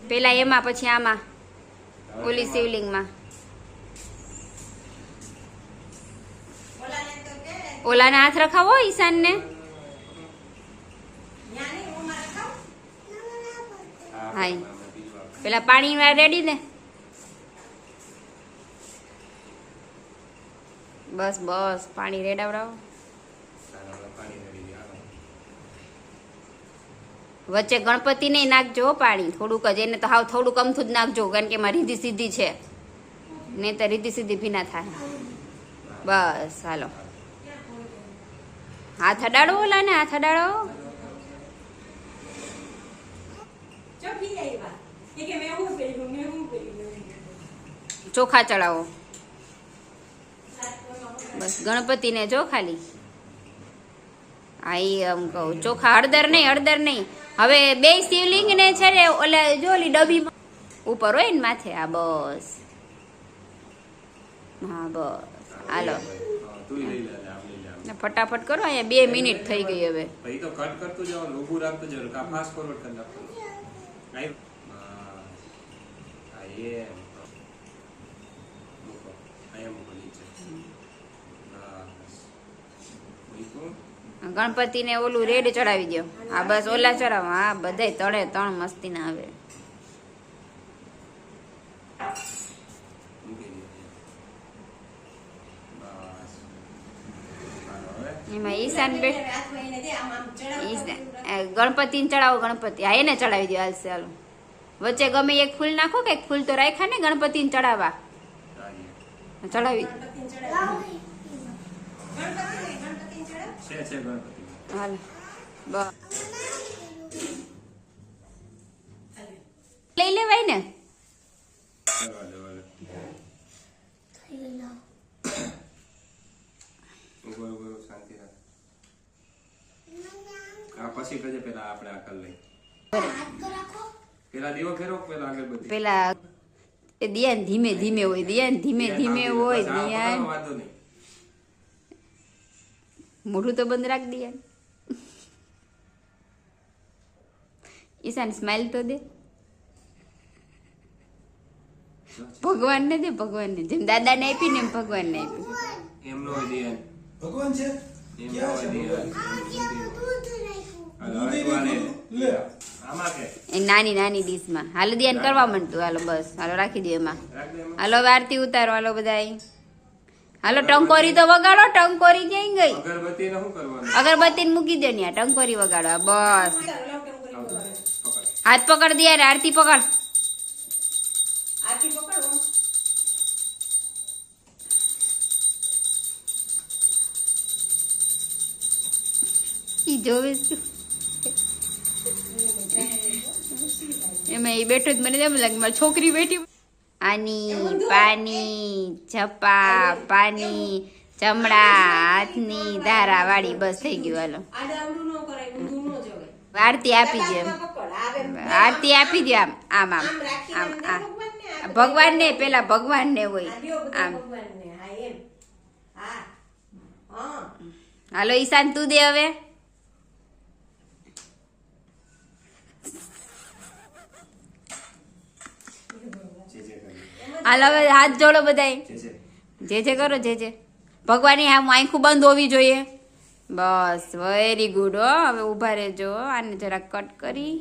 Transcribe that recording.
પેલા એમાં પછી આમાં ઓલી શિવલિંગમાં. ઓલાને હાથ રખાવો ઈશાન ને. હાય પેલા પાણી રેડી ને. બસ બસ પાણી રેડાવડાવો. વચ્ચે ગણપતિ ને નાખજો પાણી થોડુંક જ, એને તો હાવ થોડુંક અમથું જ નાખજો, કારણ કે એમાં રીધી સીધી છે, નહીં તો રીધી સીધી ભીના થાય. બસ હાલો હાથ અડાડો, ઓલા ને હાથ અડાડો. ચોખા ચડાવો. બસ ગણપતિ ને જો ખાલી. હા એ એમ કહું ચોખા, હળદર નહીં, હળદર નહીં. હવે બે શિવલિંગ ને છે ને ઓલા જો ઓલી ડબ્બી ઉપર હોય ને માથે. હા બસ હા બસ હાલો ફટાફટ કરો, અહીંયા 2 મિનિટ થઈ ગઈ હવે. ભાઈ તો કટ કરતું જવાનું, ઊભું રાખતું જવાનું, કા ફાસ્ટ ફોરવર્ડ કરી નાખવાનું. રાઈટ આ એ મૂકો, અહીંયા મૂકો નીચે. બસ મૂકો. ગણપતિને ઓલું રેડ ચડાવી દો. હા બસ ઓલા ચડાવો. હા બધાય તળે તણ મસ્તી ના આવે. એમાં ઈશાન ગણપતિને ચડાવો. ગણપતિ હા એને ચડાવી દો હાલશે. હાલો વચ્ચે ગમે એક ફૂલ નાખો, કે એક ફૂલ તો રાખ્યા ને ગણપતિને ચડાવવા. ચડાવી હાલ બસ લઈ લેવાય ને. પછી કજે પેલા આપણે આ કર લઈ. પેલા દીવો ફેરો, પેલા આગળ બધી. પેલા એ દિયાન ધીમે ધીમે હોય, દિયાન ધીમે ધીમે હોય. દિયાન મોઢું તો બંધ રાખ દિયાન. ઈશાન સ્માઈલ તો દે. ભગવાન ને દે, ભગવાન ને. જેમ દાદા ને આપી ને એમ ભગવાન ને આપી. એમ નો હોય દિયાન. ભગવાન છે એમ નો હોય દિયાન. એ નાની નાની ડીશ માં. હાલો ધ્યાન કરવા માંડતું. હાલો બસ હાલો રાખી દો એમાં. હાલો આરતી ઉતારો. હાલો બધાય હાલો. ટંકોરી તો વગાડો. ટંકોરી ક્યાં ગઈ? અગરબત્તી ને શું કરવાનું? અગરબત્તી મૂકી દો ને. ટંકોરી વગાડો. બસ હાથ પકડ દે. આરતી પકડ. આરતી પકડો. ઈ જોવે શું એમાં એ બેઠો જ મને એમ લાગે મારી છોકરી બેઠી. આની પાની છપા પાની ચમડા હાથની ધારા વાળી. બસ થઈ ગયું. હાલો આરતી આપી દે. આરતી આપી દે. આમ આમ આમ આમ આમ ભગવાન ને પેલા ભગવાન ને હોય આમ. હાલો ઈશાન તું દે હવે. હાલો હવે હાથ જોડો બધાય. જે જે કરો જે જે. ભગવાનની આમ આંખું બંધ હોવી જોઈએ. બસ વેરી ગુડ. હો હવે ઉભા રહેજો. આને જરા કટ કરી